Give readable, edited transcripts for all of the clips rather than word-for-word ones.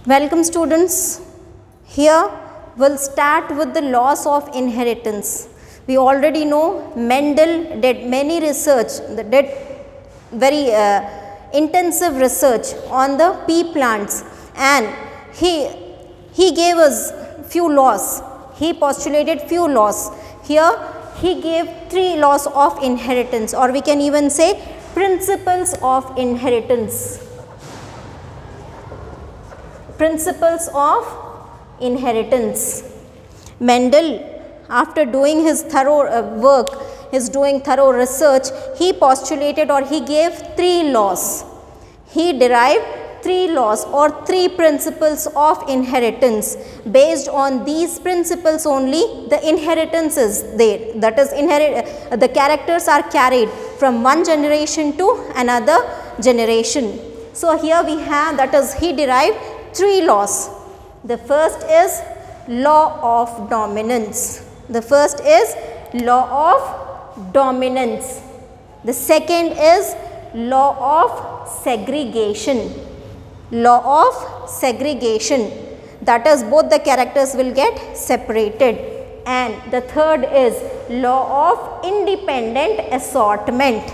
Welcome students. Here we'll start with the laws of inheritance. We already know Mendel did many research, did very intensive research on the pea plants, and he gave us few laws. He postulated few laws. Here he gave 3 laws of inheritance, or we can even say principles of inheritance. Principles of inheritance. Mendel, after doing his thorough thorough research, he postulated or he gave 3 laws. He derived 3 laws or 3 principles of inheritance. Based on these principles only, the inheritance is there. That is, the characters are carried from one generation to another generation. So here we have, that is, he derived 3 laws. The first is law of dominance. The first is law of dominance. The second is law of segregation. Law of segregation. That is, both the characters will get separated. And the third is law of independent assortment.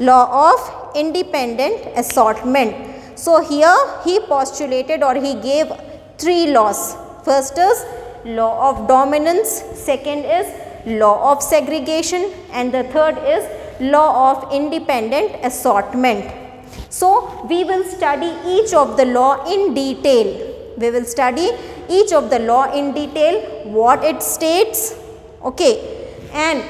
Law of independent assortment. So here he postulated or he gave 3 laws. First is law of dominance, second is law of segregation, and the third is law of independent assortment. So we will study each of the law in detail. We will study each of the law in detail, what it states, okay, and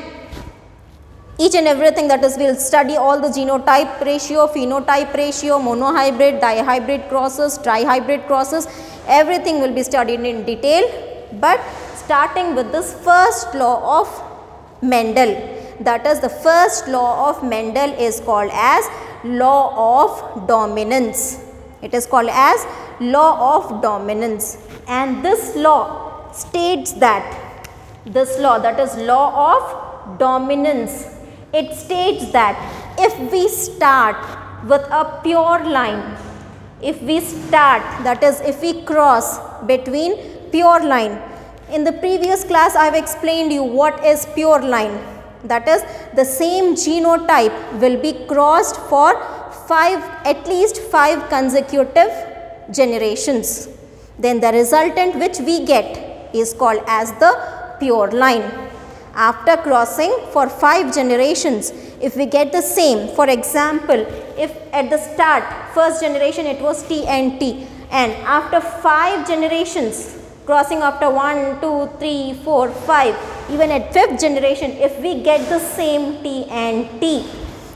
each and everything, that is, we will study all the genotype ratio, phenotype ratio, monohybrid, dihybrid crosses, trihybrid crosses, everything will be studied in detail. But starting with this first law of Mendel, that is, the first law of Mendel is called as law of dominance. It is called as law of dominance, and this law states that, this law, that is law of dominance, it states that if we start with a pure line, if we start, that is, if we cross between pure line, in the previous class I have explained you what is pure line. That is, the same genotype will be crossed for at least 5 consecutive generations. Then the resultant which we get is called as the pure line. After crossing for 5 generations, if we get the same, for example, if at the start, first generation it was T and T, and after 5 generations, crossing after 1, 2, 3, 4, 5, even at 5th generation, if we get the same T and T,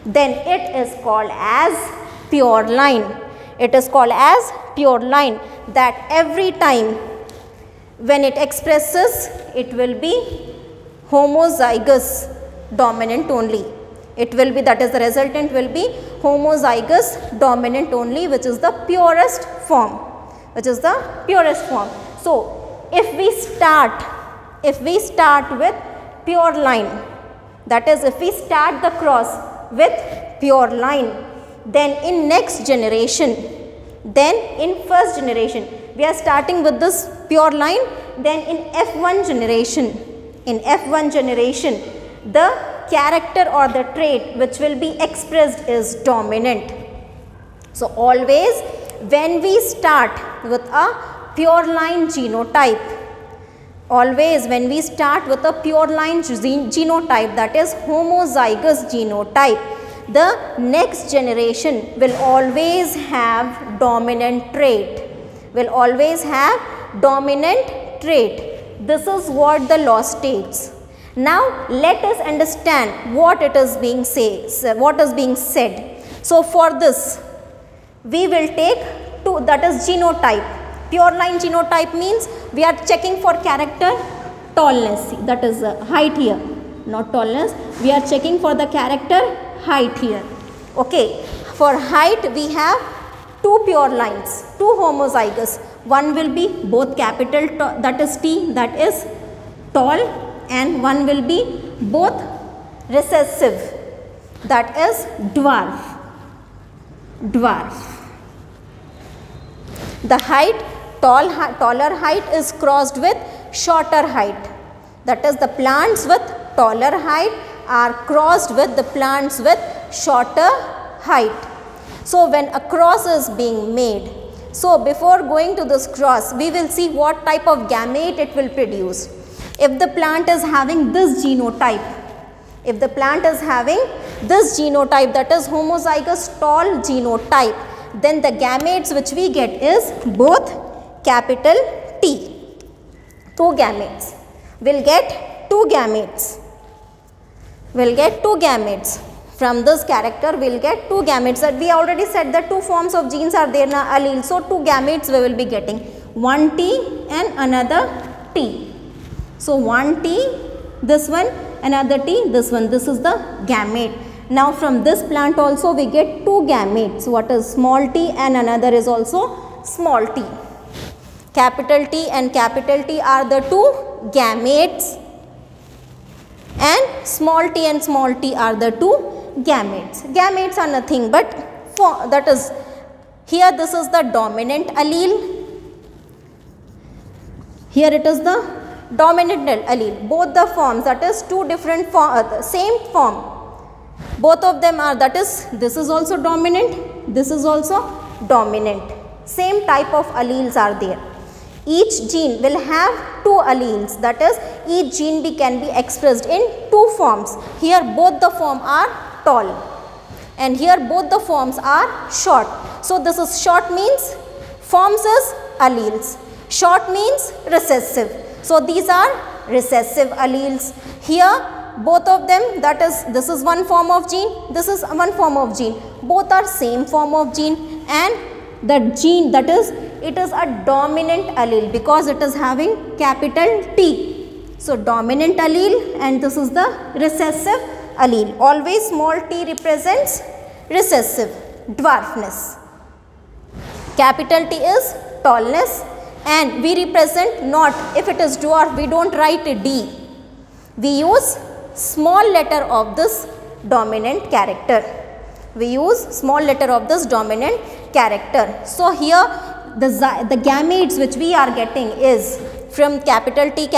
then it is called as pure line. It is called as pure line, that every time when it expresses, it will be homozygous dominant only. It will be, that is, the resultant will be homozygous dominant only, which is the purest form, which is the purest form. So if we start with pure line, that is, if we start the cross with pure line, then in next generation, then in first generation, we are starting with this pure line, then in F1 generation, the character or the trait which will be expressed is dominant. So always when we start with a pure line genotype, that is homozygous genotype, the next generation will always have dominant trait, This is what the law states. Now let us understand what it is being said. So for this, we will take 2, that is genotype. Pure line genotype means we are checking for character tallness, that is height here, not tallness. We are checking for the character height here. Okay, for height we have 2 pure lines, 2 homozygous. One will be both capital, that is T, that is tall, and one will be both recessive, that is dwarf. The height, taller height is crossed with shorter height. That is, the plants with taller height are crossed with the plants with shorter height. So when a cross is being made, so before going to this cross, we will see what type of gamete it will produce. If the plant is having this genotype, that is homozygous tall genotype, then the gametes which we get is both capital T. Two gametes. We'll get two gametes. From this character, we'll get two gametes. That we already said that two forms of genes are there in an allele. So, two gametes we will be getting. One T and another T. So, one T, this one, another T, this one. This is the gamete. Now, from this plant also we get two gametes. What is small t and another is also small t. Capital T and capital T are the two gametes, and small t are the two gametes. Gametes are nothing but, that is, here this is the dominant allele, here it is the dominant allele. Both the forms, that is two different forms, same form, both of them are, that is, this is also dominant, this is also dominant. Same type of alleles are there. Each gene will have two alleles, that is, each gene can be expressed in two forms. Here both the forms are tall and here both the forms are short. So, this is short means forms is alleles, short means recessive. So, these are recessive alleles. Here both of them, that is, this is one form of gene, this is one form of gene, both are same form of gene, and the gene, that is, it is a dominant allele because it is having capital T. So, dominant allele and this is the recessive allele. Always small t represents recessive, dwarfness. Capital T is tallness, and we represent not, if it is dwarf we do not write D. We use small letter of this dominant character. So, here the gametes which we are getting is from capital T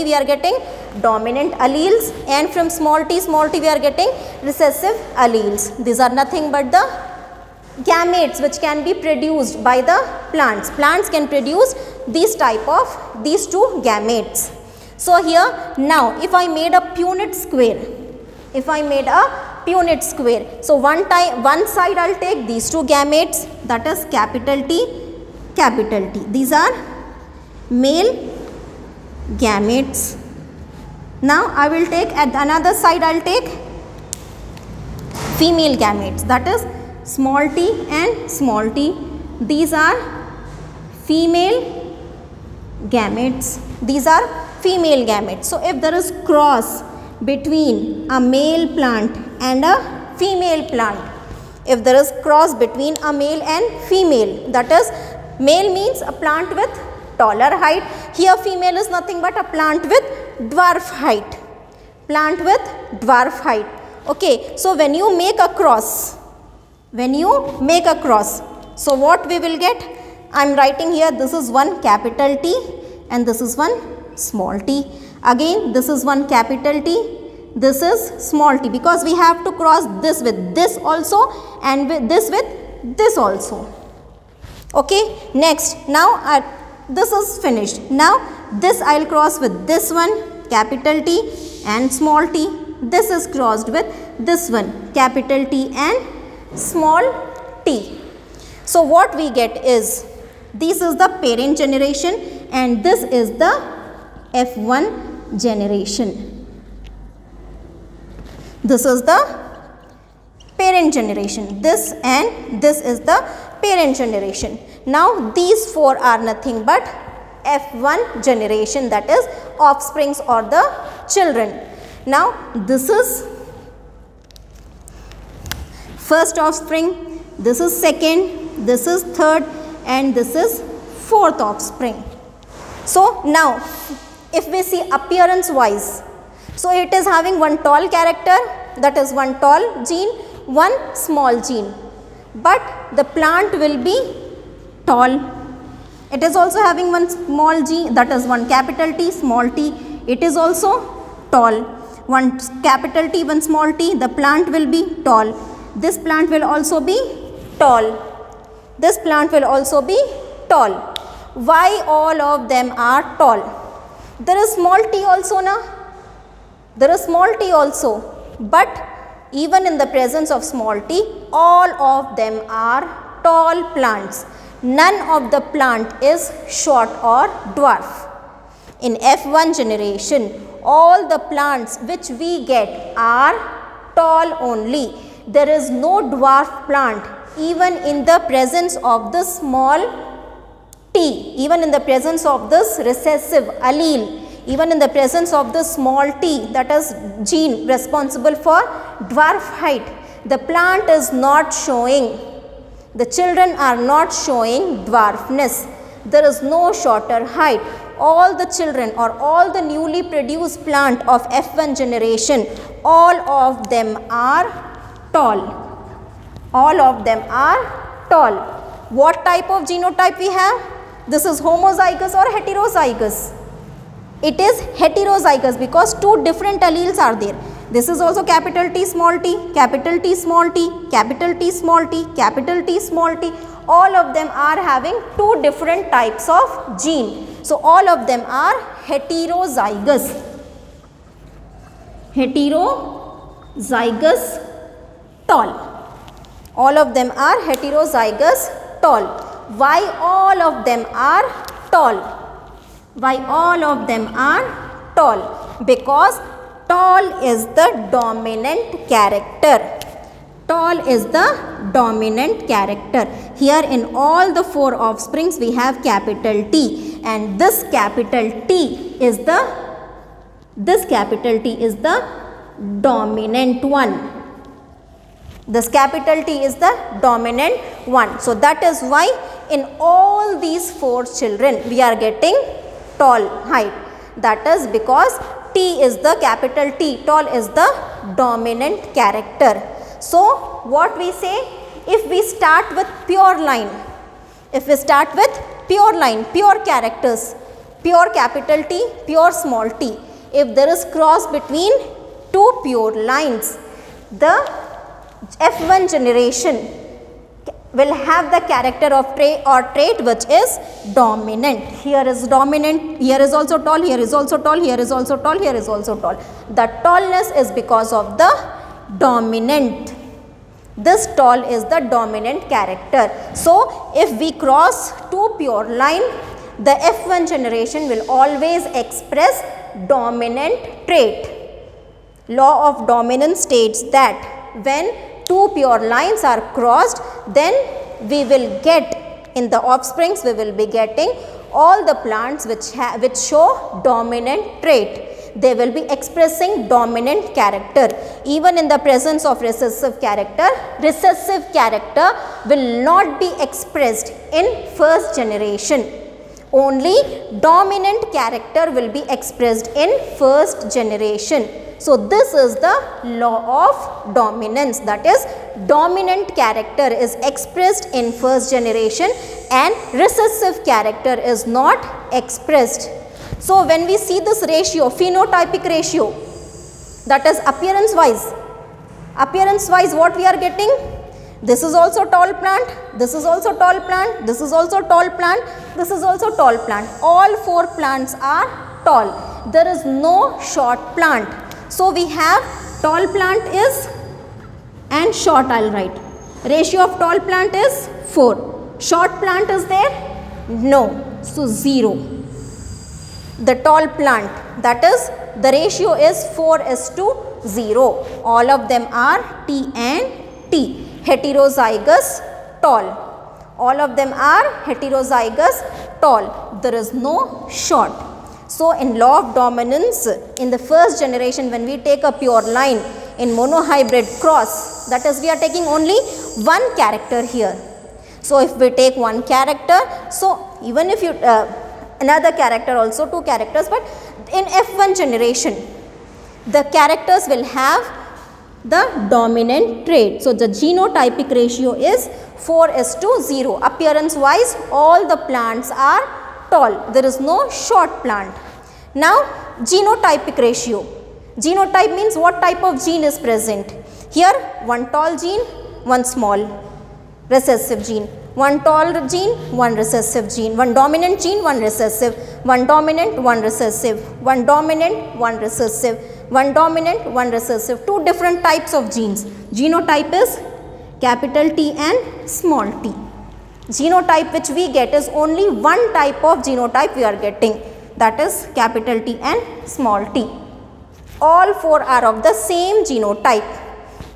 we are getting dominant alleles, and from small t we are getting recessive alleles. These are nothing but the gametes which can be produced by the plants. Plants can produce these two gametes. So, here now if I made a Punnett square, so one side I will take these two gametes, that is capital T. These are male gametes. Now, I will take at another side, I will take female gametes, that is small t and small t. These are female gametes. So, if there is cross between a male plant and a female plant, that is, male means a plant with taller height, here female is nothing but a plant with dwarf height. Okay, so when you make a cross, so what we will get? I am writing here, this is one capital T and this is one small t. Again, this is one capital T, this is small t, because we have to cross this with this also and with this also. Okay, next, now this is finished. Now, this I will cross with this one, capital T and small t. This is crossed with this one, capital T and small t. So, what we get is, this is the parent generation and this is the F1 generation. This is the parent generation. This and this is the parent generation. Now, these four are nothing but F1 generation, that is offsprings or the children. Now, this is first offspring, this is second, this is third and this is fourth offspring. So, now if we see appearance wise, so it is having one tall character, that is one tall gene, one small gene, but the plant will be tall It is also having one small g, that is one capital T, small t. It is also tall. One capital T, one small t, the plant will be tall. This plant will also be tall. This plant will also be tall. Why all of them are tall? There is small t also na? There is small t also. But even in the presence of small t, all of them are tall plants. None of the plant is short or dwarf. In F1 generation, all the plants which we get are tall only. There is no dwarf plant even in the presence of the small t, even in the presence of this recessive allele, even in the presence of the small t, that is gene responsible for dwarf height. The plant is not showing, the children are not showing dwarfness. There is no shorter height. All the children or all the newly produced plant of F1 generation, all of them are tall. All of them are tall. What type of genotype we have? This is homozygous or heterozygous? It is heterozygous because two different alleles are there. This is also capital T small t, capital T small t, capital T small t, capital T small t. All of them are having two different types of gene. So, all of them are heterozygous. Heterozygous tall. All of them are heterozygous tall. Why all of them are tall? Why all of them are tall? Because tall is the dominant character. Tall is the dominant character. Here in all the four offsprings we have capital T, and this capital T is the dominant one. This capital T is the dominant one. So, that is why in all these four children we are getting tall height. That is because T is the capital T, tall is the dominant character. So, what we say, if we start with pure line, pure characters, pure capital T, pure small t, if there is cross between two pure lines, the F1 generation will have the character of trait which is dominant. Here is dominant, here is also tall, here is also tall, here is also tall, here is also tall. The tallness is because of the dominant. This tall is the dominant character. So, if we cross two pure line, the F1 generation will always express dominant trait. Law of dominance states that when two pure lines are crossed, then we will get, in the offsprings we will be getting all the plants which show dominant trait. They will be expressing dominant character. Even in the presence of recessive character will not be expressed in first generation. Only dominant character will be expressed in first generation. So, this is the law of dominance, that is dominant character is expressed in first generation and recessive character is not expressed. So, when we see this ratio, phenotypic ratio, that is appearance wise what we are getting? This is also tall plant, this is also tall plant, this is also tall plant, this is also tall plant. All four plants are tall. There is no short plant. So, we have tall plant is and short, I will write. Ratio of tall plant is 4. Short plant is there? No. So, 0. The tall plant, that is the ratio is 4:0. All of them are T and T. Heterozygous tall. All of them are heterozygous tall. There is no short. So, in law of dominance, in the first generation when we take a pure line in monohybrid cross, that is we are taking only one character here. So, if we take one character, so even if you another character also, two characters, but in F1 generation the characters will have the dominant trait. So, the genotypic ratio is 4:0. Appearance wise, all the plants are tall. There is no short plant. Now, genotypic ratio. Genotype means what type of gene is present. Here, one tall gene, one small recessive gene. One tall gene, one recessive gene. One dominant gene, one recessive. One dominant, one recessive. One dominant, one recessive. One dominant, one recessive. Two different types of genes. Genotype is capital T and small t. Genotype which we get is only one type of genotype we are getting, that is capital T and small t. All four are of the same genotype.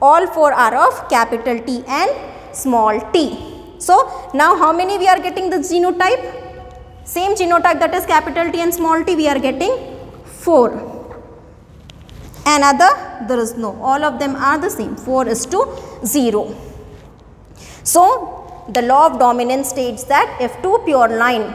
All four are of capital T and small t. So, now how many we are getting the genotype? Same genotype, that is capital T and small t, we are getting 4. Another, there is no, all of them are the same, 4:0. So, the law of dominance states that if two pure line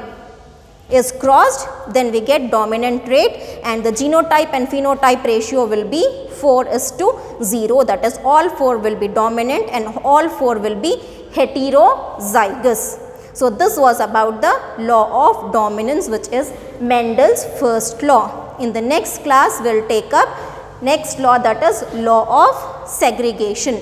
is crossed, then we get dominant trait, and the genotype and phenotype ratio will be 4:0, that is all 4 will be dominant and all 4 will be heterozygous. So, this was about the law of dominance, which is Mendel's first law. In the next class, we will take up next law, that is law of segregation.